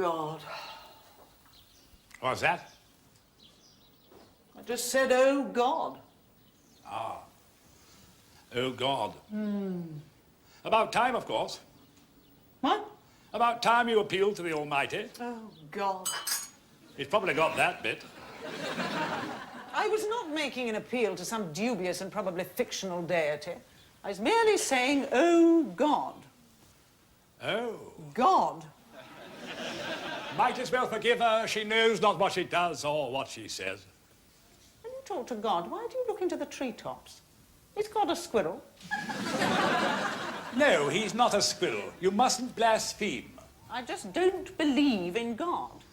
God. What's that? I just said, oh, God. Ah. Oh, God. About time, of course. What? About time you appealed to the Almighty. Oh, God. He's probably got that bit. I was not making an appeal to some dubious and probably fictional deity. I was merely saying, oh, God. Oh. God. Might as well forgive her. She knows not what she does or what she says. When you talk to God, why do you look into the treetops? Is God a squirrel? No, he's not a squirrel. You mustn't blaspheme. I just don't believe in God.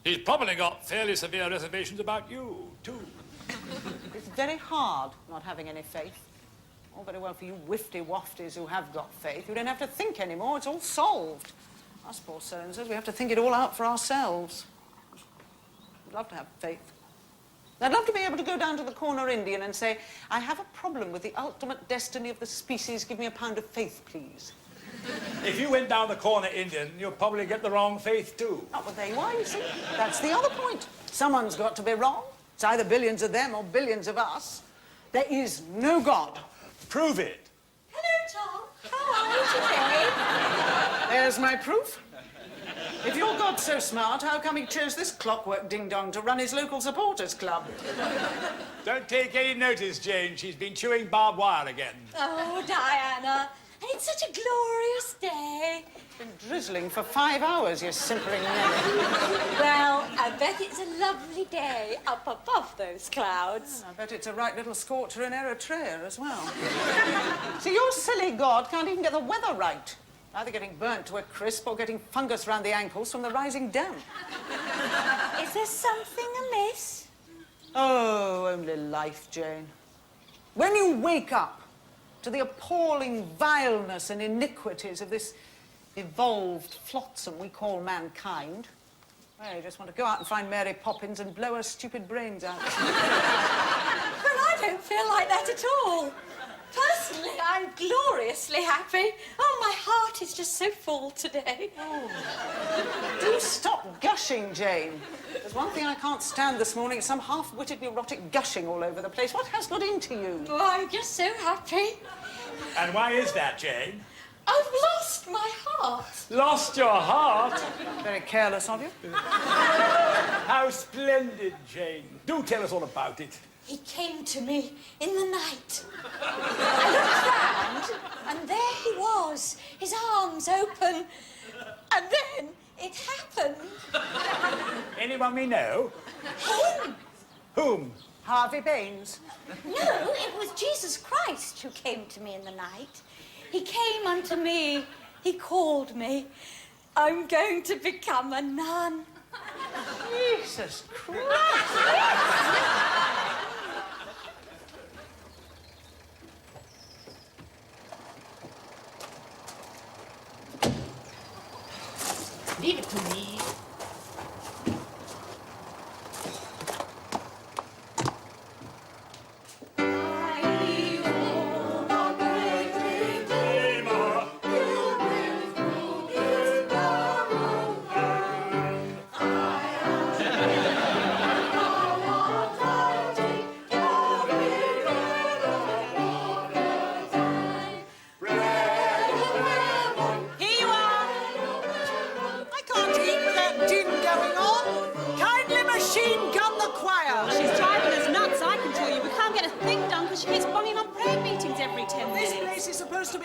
He's probably got fairly severe reservations about you, too. It's very hard not having any faith. All very well for you wifty-wafties who have got faith. You don't have to think anymore. It's all solved. Us poor souls, we have to think it all out for ourselves. I'd love to have faith. I'd love to be able to go down to the corner Indian and say, I have a problem with the ultimate destiny of the species. Give me a pound of faith, please. If you went down the corner Indian, you'd probably get the wrong faith, too. Not what they want, you see. That's the other point. Someone's got to be wrong. It's either billions of them or billions of us. There is no God. Prove it. Hello, Tom. How are you today? There's my proof. If your God's so smart, how come he chose this clockwork ding-dong to run his local supporters club? Don't take any notice, Jane. She's been chewing barbed wire again. Oh, Diana. And it's such a glorious day. It's been drizzling for 5 hours, you simpering Nelly. Well, I bet it's a lovely day up above those clouds. I bet it's a right little scorcher in Eritrea as well. So your silly God can't even get the weather right. Either getting burnt to a crisp or getting fungus round the ankles from the rising damp. Is there something amiss? Oh, only life, Jane. When you wake up to the appalling vileness and iniquities of this evolved flotsam we call mankind, well, you just want to go out and find Mary Poppins and blow her stupid brains out. Well, I don't feel like that at all. Personally, I'm gloriously happy. Oh, my heart is just so full today. Oh. Do stop gushing, Jane. There's one thing I can't stand this morning. It's some half-witted neurotic gushing all over the place. What has got into you? Oh, I'm just so happy. And why is that, Jane? I've lost my heart. Lost your heart? Very careless of you. How splendid, Jane. Do tell us all about it. He came to me in the night. I looked round, and there he was, his arms open. And then it happened. Anyone we know? Him? Whom? Harvey Baines. No, it was Jesus Christ who came to me in the night. He came unto me. He called me. I'm going to become a nun. Jesus Christ! Leave it to me.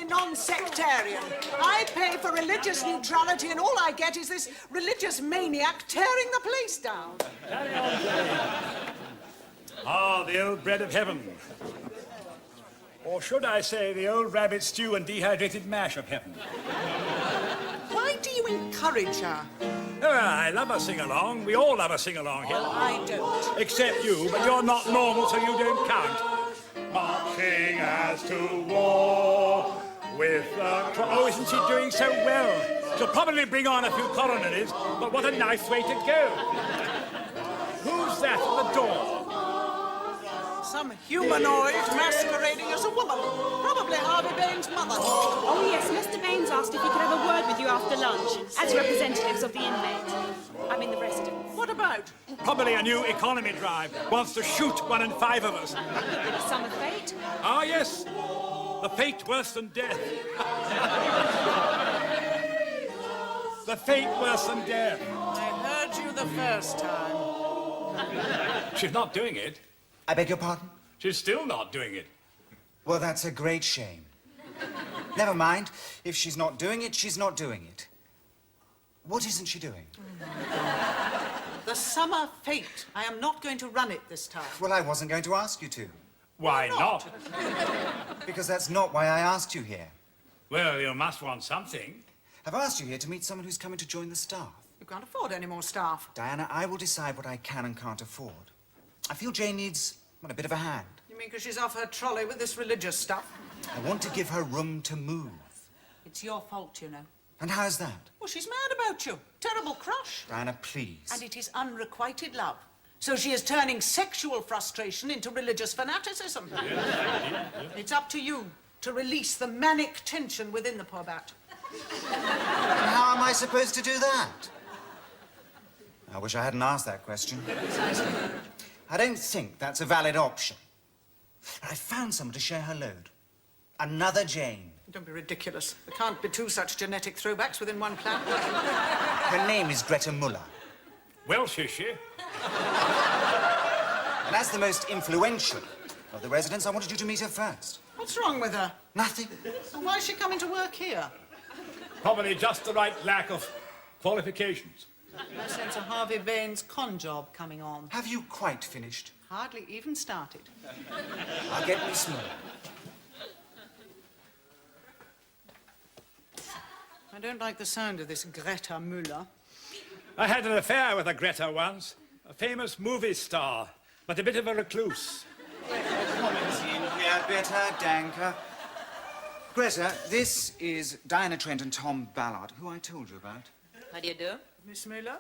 Non-sectarian. I pay for religious neutrality and all I get is this religious maniac tearing the place down. Carry on, Jane. Ah, the old bread of heaven. Or should I say the old rabbit stew and dehydrated mash of heaven. Why do you encourage her? Oh, I love a sing-along. We all love a sing-along here. Well, I don't. Except you, but you're not normal, so you don't count. Marching as to war with oh, isn't she doing so well? She'll probably bring on a few coronaries, but what a nice way to go. Who's that at the door? Some humanoid masquerading as a woman. Probably Harvey Baines' mother. Oh, yes, Mr. Baines asked if he could have a word with you after lunch. as representatives of the inmate. I mean the residents. What about? Probably a new economy drive. Wants to shoot 1 in 5 of us. The summer fate. Ah, yes. The fate worse than death. The fate worse than death. I heard you the first time. She's not doing it. I beg your pardon? She's still not doing it. Well, that's a great shame. Never mind. If she's not doing it, she's not doing it. What isn't she doing? The summer fete. I am not going to run it this time. Well, I wasn't going to ask you to. Why not? Because that's not why I asked you here. Well, you must want something. I've asked you here to meet someone who's coming to join the staff. You can't afford any more staff. Diana, I will decide what I can and can't afford. I feel Jane needs, well, a bit of a hand. You mean because she's off her trolley with this religious stuff? I want to give her room to move. It's your fault, you know. And how's that? Well, she's mad about you. Terrible crush. Diana, please. And it is unrequited love. So she is turning sexual frustration into religious fanaticism. It's up to you to release the manic tension within the poor bat. And how am I supposed to do that? I wish I hadn't asked that question. I don't think that's a valid option. I found someone to share her load. Another Jane. Don't be ridiculous. There can't be 2 such genetic throwbacks within one clan. Her name is Greta Mueller. Welsh, is she? And as the most influential of the residents, I wanted you to meet her first. What's wrong with her? Nothing. And why is she coming to work here? Probably just the right lack of qualifications. I sense a Harvey Baines con job coming on. Have you quite finished? Hardly even started. I'll get Miss Mueller. I don't like the sound of this Greta Mueller. I had an affair with a Greta once. A famous movie star, but a bit of a recluse. Comments in here, better, danker. Greta, this is Diana Trent and Tom Ballard, who I told you about. How do you do? Miss Mueller?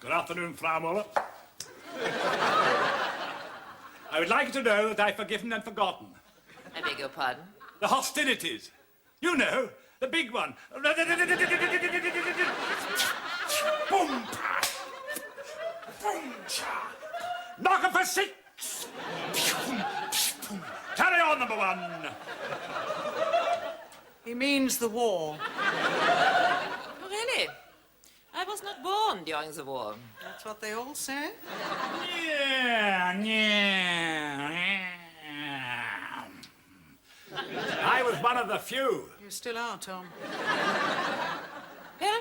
Good afternoon, Frau Mueller. I would like you to know that I've forgiven and forgotten. I beg your pardon? The hostilities. You know, the big one. Boom! Boom! Knock 'em for 6! Carry on, number 1. He means the war. Oh, really? I was not born during the war. That's what they all say. Yeah. I was one of the few. You still are, Tom. Well,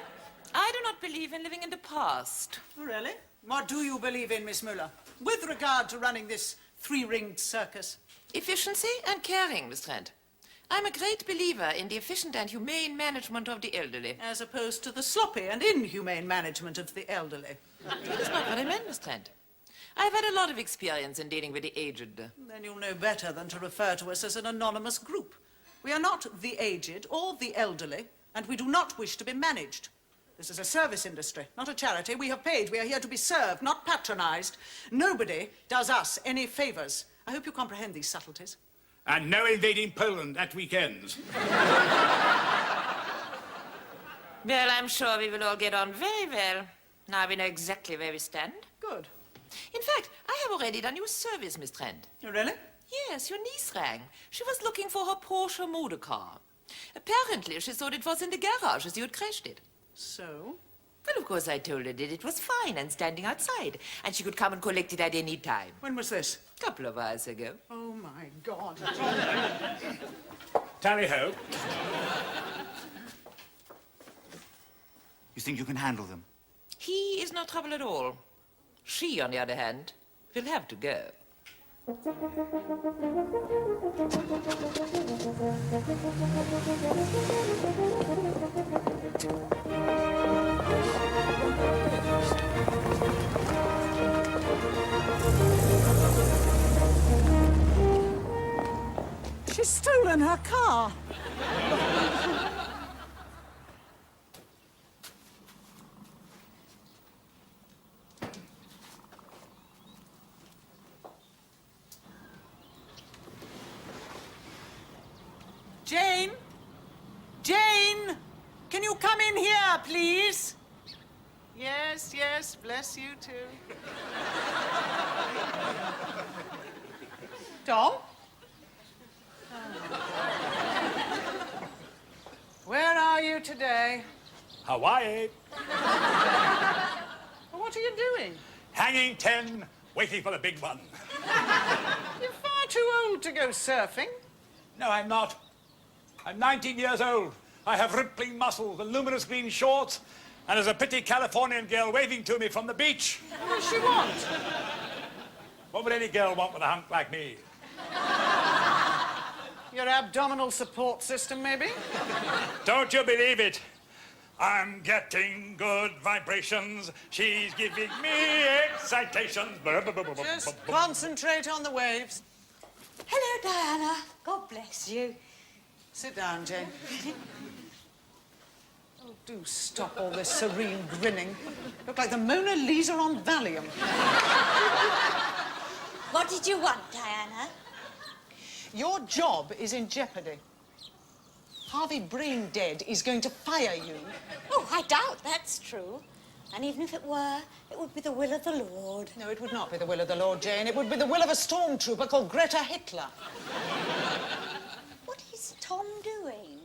I do not believe in living in the past. Oh, really? What do you believe in, Miss Mueller, with regard to running this 3-ringed circus? Efficiency and caring, Miss Trent. I'm a great believer in the efficient and humane management of the elderly. As opposed to the sloppy and inhumane management of the elderly. That is not what I meant, Miss Trent. I've had a lot of experience in dealing with the aged. Then you'll know better than to refer to us as an anonymous group. We are not the aged or the elderly, and we do not wish to be managed. This is a service industry, not a charity. We have paid. We are here to be served, not patronized. Nobody does us any favors. I hope you comprehend these subtleties. And no invading Poland at weekends. Well, I'm sure we will all get on very well. Now we know exactly where we stand. Good. In fact, I have already done you a service, Miss Trent. Oh, really? Yes, your niece rang. She was looking for her Porsche motor car. Apparently, she thought it was in the garage as you had crashed it. So? Well, of course, I told her that it was fine and standing outside, and she could come and collect it at any time. When was this? A couple of hours ago. Oh, my God. Tally ho. You think you can handle them? He is no trouble at all. She, on the other hand, will have to go. She's stolen her car. Jane? Jane? Can you you come in here, please? Yes, yes, bless you too. Tom? Where are you today? Hawaii. Well, what are you doing? Hanging 10, waiting for the big one. You're far too old to go surfing. No, I'm not. I'm 19 years old. I have rippling muscles and luminous green shorts, and there's a pretty Californian girl waving to me from the beach. What does she want? What would any girl want with a hunk like me? Your abdominal support system, maybe? Don't you believe it? I'm getting good vibrations. She's giving me excitations. Just concentrate on the waves. Hello, Diana. God bless you. Sit down, Jane. Oh, do stop all this serene grinning. Look like the Mona Lisa on Valium. What did you want, Diana? Your job is in jeopardy. Harvey Brain Dead is going to fire you. Oh, I doubt that's true. And even if it were, it would be the will of the Lord. No, it would not be the will of the Lord, Jane. It would be the will of a stormtrooper called Greta Hitler. What is Tom doing?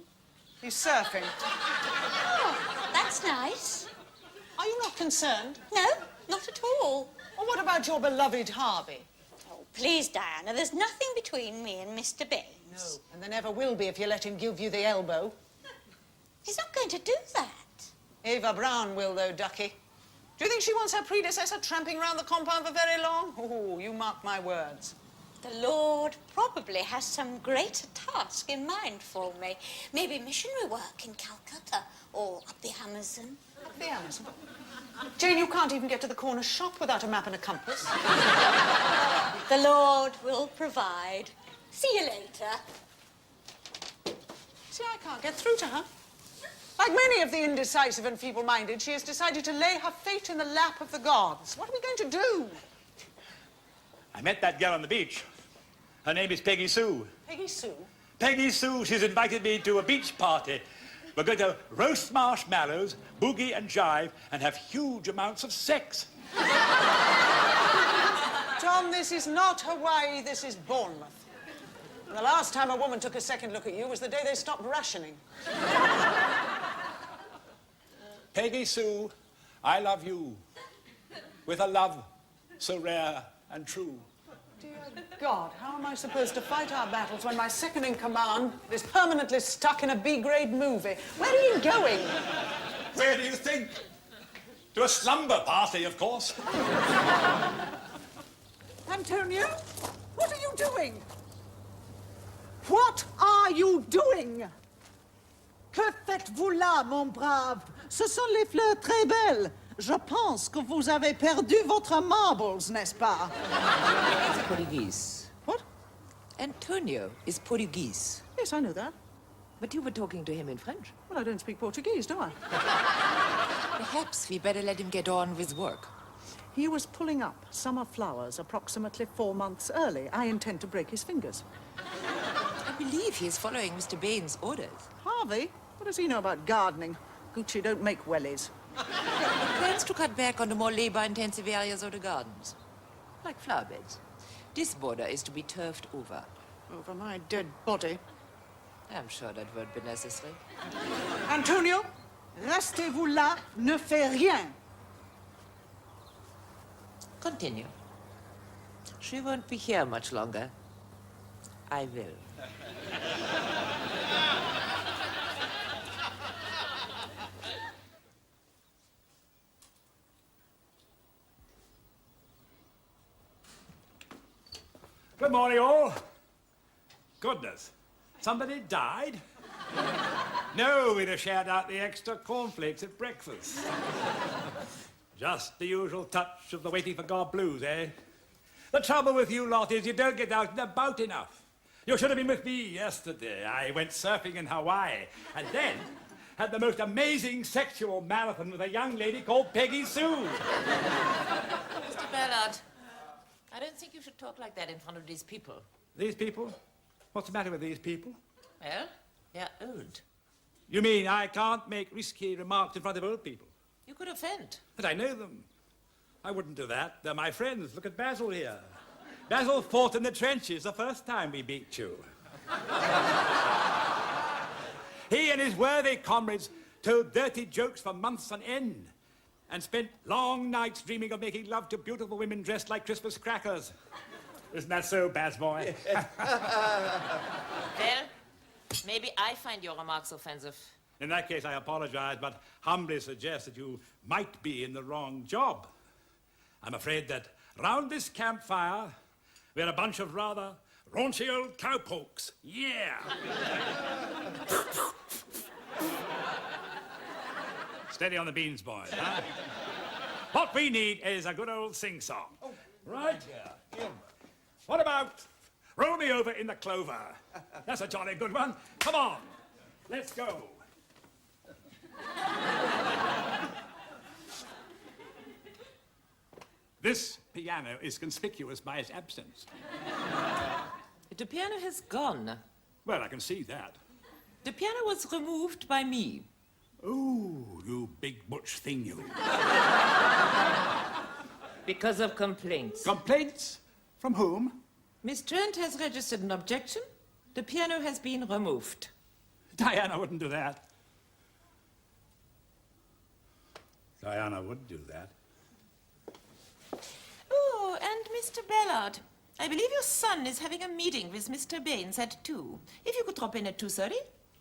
He's surfing. Oh, that's nice. Are you not concerned? No, not at all. Or what about your beloved Harvey? Oh, please, Diana, there's nothing between me and Mr. Baines. No, and there never will be if you let him give you the elbow. He's not going to do that. Ava Brown will, though, Ducky. Do you think she wants her predecessor tramping round the compound for very long? Oh, you mark my words. The Lord probably has some greater task in mind for me. Maybe missionary work in Calcutta or up the Amazon. Up the Amazon. Jane, you can't even get to the corner shop without a map and a compass. The Lord will provide. See you later. See, I can't get through to her. Like many of the indecisive and feeble-minded, she has decided to lay her fate in the lap of the gods. What are we going to do? I met that girl on the beach. Her name is Peggy Sue. Peggy Sue? Peggy Sue, she's invited me to a beach party. We're going to roast marshmallows, boogie and jive, and have huge amounts of sex. Tom, this is not Hawaii, this is Bournemouth. And the last time a woman took a second look at you was the day they stopped rationing. Peggy Sue, I love you. With a love so rare and true. Dear God, how am I supposed to fight our battles when my second in command is permanently stuck in a B-grade movie? Where are you going? Where do you think? To a slumber party, of course. Antonio, what are you doing? What are you doing? Que faites-vous là, mon brave? Ce sont les fleurs très belles. Je pense que vous avez perdu votre marbles, n'est-ce pas? Portuguese. What? Antonio is Portuguese. Yes, I know that. But you were talking to him in French. Well, I don't speak Portuguese, do I? Perhaps we better let him get on with work. He was pulling up summer flowers approximately 4 months early. I intend to break his fingers. I believe he is following Mr. Baines' orders. Harvey? What does he know about gardening? Gucci don't make wellies. He plans to cut back on the more labor-intensive areas of the gardens, like flower beds. This border is to be turfed over. Over my dead body. I'm sure that won't be necessary. Antonio, restez-vous là, ne faites rien. Continue. She won't be here much longer. I will. Good morning, all. Goodness, somebody died? No, we'd have shared out the extra cornflakes at breakfast. Just the usual touch of the waiting for God blues, eh? The trouble with you lot is you don't get out and about enough. You should have been with me yesterday. I went surfing in Hawaii and then had the most amazing sexual marathon with a young lady called Peggy Sue. Mr. Ballard, I don't think you should talk like that in front of these people. These people? What's the matter with these people? Well, they're old. You mean I can't make risky remarks in front of old people? You could offend. But I know them. I wouldn't do that. They're my friends. Look at Basil here. Basil fought in the trenches the first time we beat you. He and his worthy comrades told dirty jokes for months on end and spent long nights dreaming of making love to beautiful women dressed like Christmas crackers. Isn't that so, Baz boy? Well, maybe I find your remarks offensive. In that case, I apologize, but humbly suggest that you might be in the wrong job. I'm afraid that round this campfire, we're a bunch of rather raunchy old cowpokes. Yeah! Steady on the beans, boys, huh? What we need is a good old sing-song. Oh, right? Yeah. What about Roll Me Over in the Clover? That's a jolly good one. Come on, let's go. This piano is conspicuous by its absence. The piano has gone. Well, I can see that. The piano was removed by me. Oh, you big butch thing, you. Because of complaints. Complaints? From whom? Miss Trent has registered an objection. The piano has been removed. Diana wouldn't do that. Diana would do that. Oh, and Mr. Ballard. I believe your son is having a meeting with Mr. Baines at 2. If you could drop in at 2:30.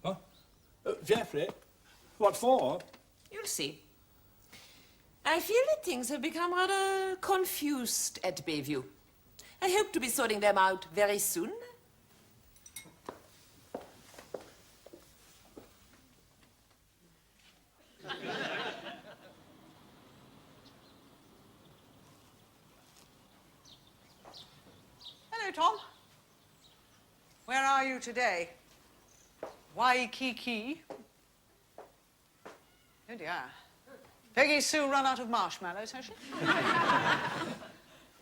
Huh? Geoffrey? What for? You'll see. I feel that things have become rather confused at Bayview. I hope to be sorting them out very soon. Hello, Tom. Where are you today? Waikiki? Oh, dear. Peggy Sue run out of marshmallows, has she?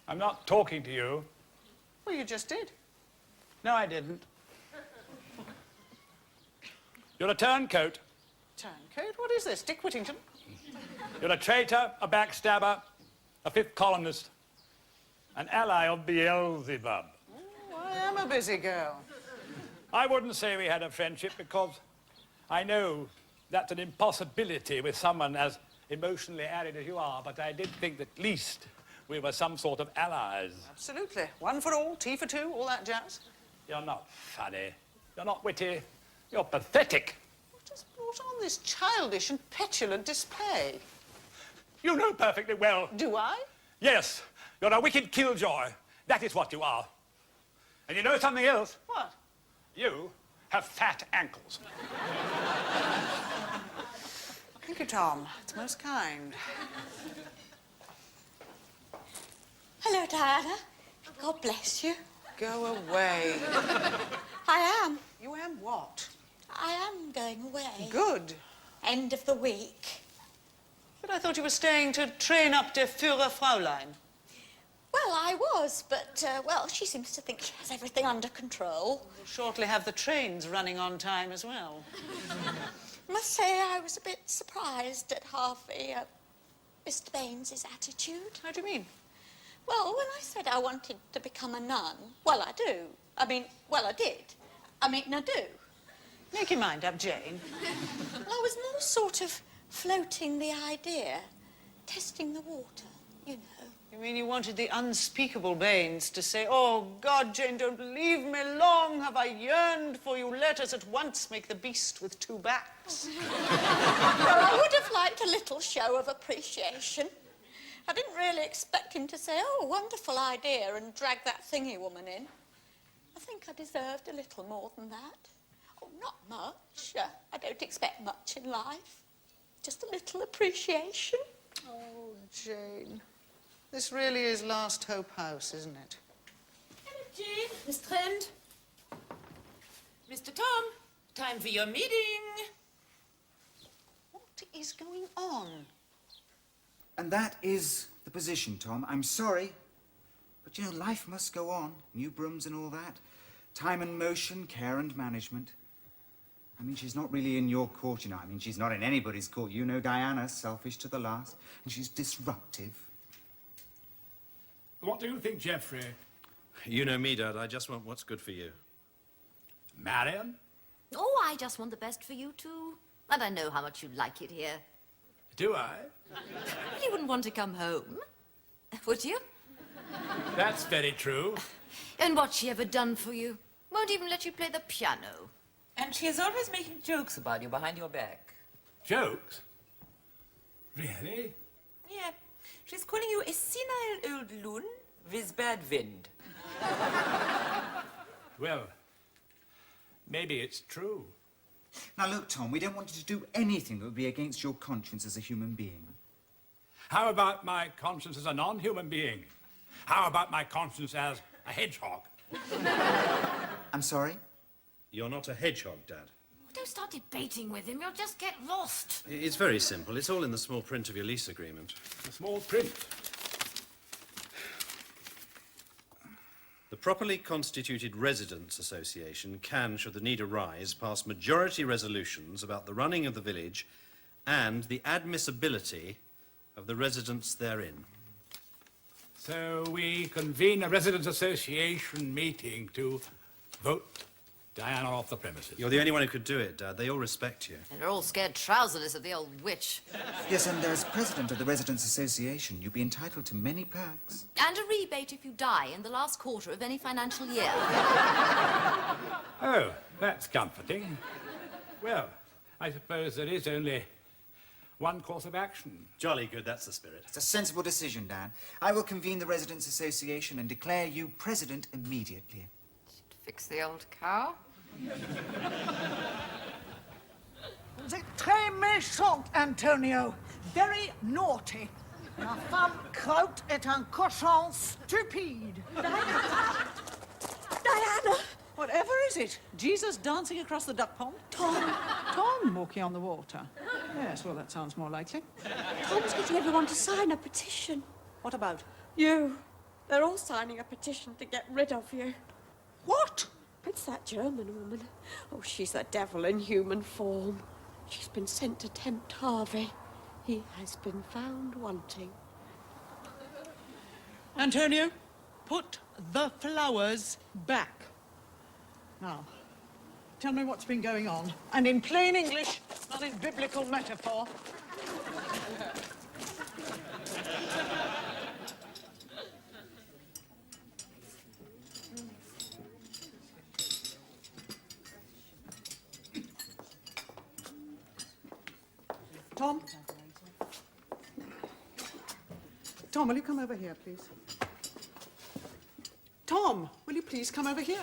I'm not talking to you. Well, you just did. No, I didn't. You're a turncoat. Turncoat? What is this, Dick Whittington? You're a traitor, a backstabber, a fifth columnist, an ally of Beelzebub. Oh, I am a busy girl. I wouldn't say we had a friendship because I know that's an impossibility with someone as emotionally arid as you are, but I did think that at least we were some sort of allies. Absolutely. One for all, tea for two, all that jazz. You're not funny. You're not witty. You're pathetic. What has brought on this childish and petulant display? You know perfectly well. Do I? Yes, you're a wicked killjoy. That is what you are. And you know something else? What? You have fat ankles. Thank you, Tom. It's most kind. Hello, Diana. God bless you. Go away. I am. You am what? I am going away. Good. End of the week. But I thought you were staying to train up der Führer Fraulein. Well, I was, but, well, she seems to think she has everything under control. You'll shortly have the trains running on time as well. Must say I was a bit surprised at Harvey, Mr. Baines' attitude. How do you mean? Well, when I said I wanted to become a nun, well, I do. I mean, well, I did. I mean, I do. Make your mind up, Jane. I was more sort of floating the idea, testing the water, you know. You mean you wanted the unspeakable Baines to say, "Oh, God, Jane, don't leave me long. Have I yearned for you? Let us at once make the beast with two backs." Well, I would have liked a little show of appreciation. I didn't really expect him to say, "Oh, wonderful idea," and drag that thingy woman in. I think I deserved a little more than that. Oh, not much. I don't expect much in life. Just a little appreciation. Oh, Jane. This really is Last Hope House, isn't it? Hello, Jane. Miss Trent. Mr. Tom, time for your meeting. What is going on? And that is the position, Tom. I'm sorry. But, you know, life must go on. New brooms and all that. Time and motion, care and management. I mean, she's not really in your court, you know. I mean, she's not in anybody's court. You know Diana, selfish to the last, and she's disruptive. What do you think, Geoffrey? You know me, Dad. I just want what's good for you. Marion? Oh, I just want the best for you, too. And I know how much you like it here. Do I? You wouldn't want to come home, would you? That's very true. And what's she ever done for you? Won't even let you play the piano. And she is always making jokes about you behind your back. Jokes? Really? Yeah. She's calling you a senile old loon with bad wind. Well, maybe it's true. Now, look, Tom, we don't want you to do anything that would be against your conscience as a human being. How about my conscience as a non-human being? How about my conscience as a hedgehog? I'm sorry? You're not a hedgehog, Dad. Don't start debating with him. You'll just get lost. It's very simple. It's all in the small print of your lease agreement. The small print. The properly constituted residents' association can, should the need arise, pass majority resolutions about the running of the village and the admissibility of the residents therein. So we convene a residents' association meeting to vote Diana off the premises. You're the only one who could do it, Dad. They all respect you. And they're all scared trouserless of the old witch. Yes, and as president of the Residents' Association, you'll be entitled to many perks. And a rebate if you die in the last quarter of any financial year. Oh, that's comforting. Well, I suppose there is only one course of action. Jolly good, that's the spirit. It's a sensible decision, Dan. I will convene the Residents' Association and declare you president immediately. Fix the old cow. C'est très méchant, Antonio. Very naughty. La femme crotte est un cochon stupide. Diana! Whatever is it? Jesus dancing across the duck pond? Tom walking on the water? Yes, well, that sounds more likely. Tom's getting everyone to sign a petition. What about? You. They're all signing a petition to get rid of you. What? It's that German woman. Oh, she's the devil in human form. She's been sent to tempt Harvey. He has been found wanting. Antonio, put the flowers back. Now, tell me what's been going on. And in plain English, not in biblical metaphor. Tom? Tom, will you come over here, please? Tom, will you please come over here?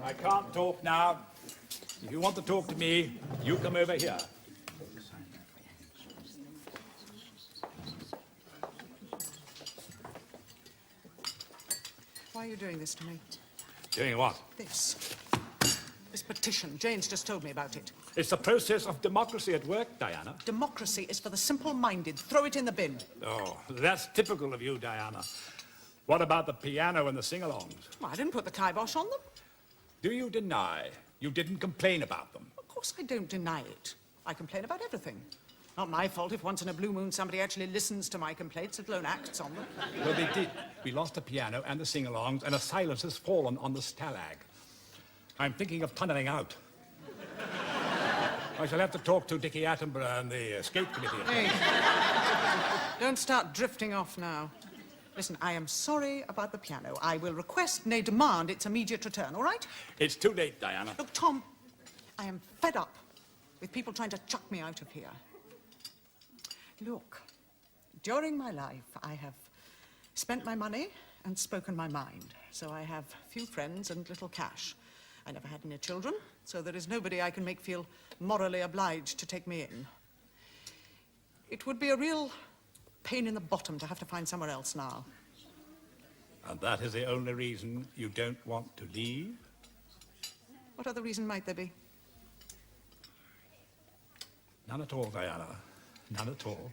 I can't talk now. If you want to talk to me, you come over here. Why are you doing this to me? Doing what? This petition. Jane's just told me about it. It's the process of democracy at work, Diana. Democracy is for the simple-minded. Throw it in the bin. Oh, that's typical of you, Diana. What about the piano and the sing-alongs? Well, I didn't put the kibosh on them. Do you deny you didn't complain about them? Of course I don't deny it. I complain about everything. Not my fault if once in a blue moon somebody actually listens to my complaints, let alone acts on them. Well, they did. We lost the piano and the sing-alongs, and a silence has fallen on the stalag. I'm thinking of tunnelling out. I shall have to talk to Dickie Attenborough and the escape committee. Hey, don't start drifting off now. Listen, I am sorry about the piano. I will request, nay, demand its immediate return, all right? It's too late, Diana. Look, Tom, I am fed up with people trying to chuck me out of here. Look, during my life, I have spent my money and spoken my mind. So I have few friends and little cash. I never had any children, so there is nobody I can make feel morally obliged to take me in. It would be a real pain in the bottom to have to find somewhere else now. And that is the only reason you don't want to leave? What other reason might there be? None at all, Diana. None at all.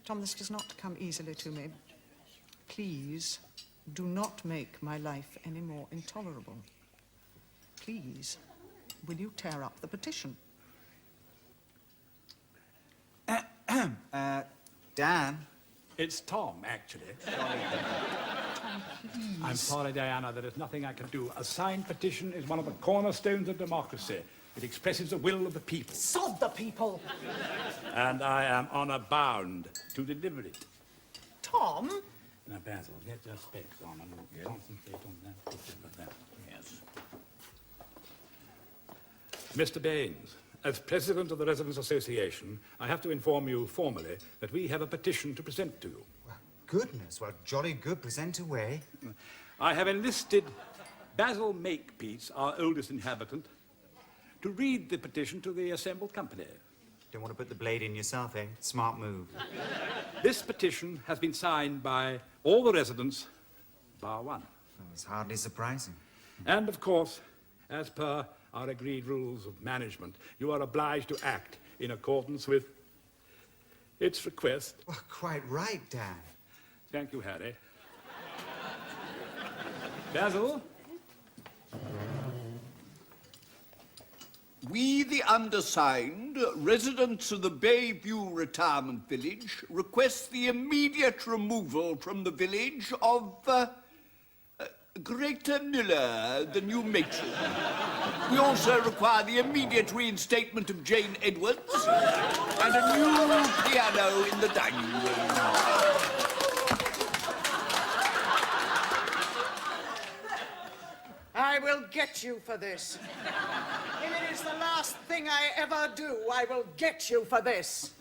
Tom, this does not come easily to me. Please, do not make my life any more intolerable. Please, will you tear up the petition? Dan? It's Tom, actually. I'm sorry, Diana, there is nothing I can do. A signed petition is one of the cornerstones of democracy. It expresses the will of the people. Sod the people! And I am honour bound to deliver it. Tom? Now, Basil, get your specs on and concentrate on that picture of that. Yes. Mr. Baines, as President of the Residents' Association, I have to inform you formally that we have a petition to present to you. Well, goodness, well, jolly good. Present away. I have enlisted Basil Makepeace, our oldest inhabitant, to read the petition to the assembled company. Don't want to put the blade in yourself, eh? Smart move. This petition has been signed by all the residents, bar one. Well, it's hardly surprising. And, of course, as per our agreed rules of management, you are obliged to act in accordance with its request. Well, quite right, Dan. Thank you, Harry. Basil? We, the undersigned, residents of the Bayview Retirement Village, request the immediate removal from the village of Greta Mueller, the new matron. We also require the immediate reinstatement of Jane Edwards and a new piano in the dining room. I will get you for this. If it is the last thing I ever do, I will get you for this.